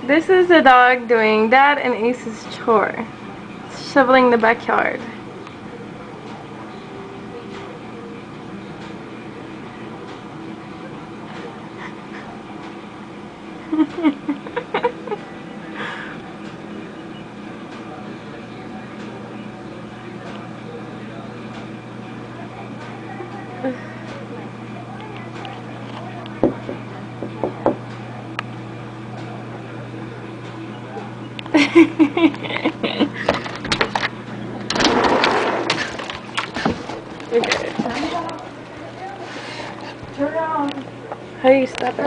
This is the dog doing Dad and Ace's chore. Shoveling the backyard. Okay. Turn around. How do you stop it?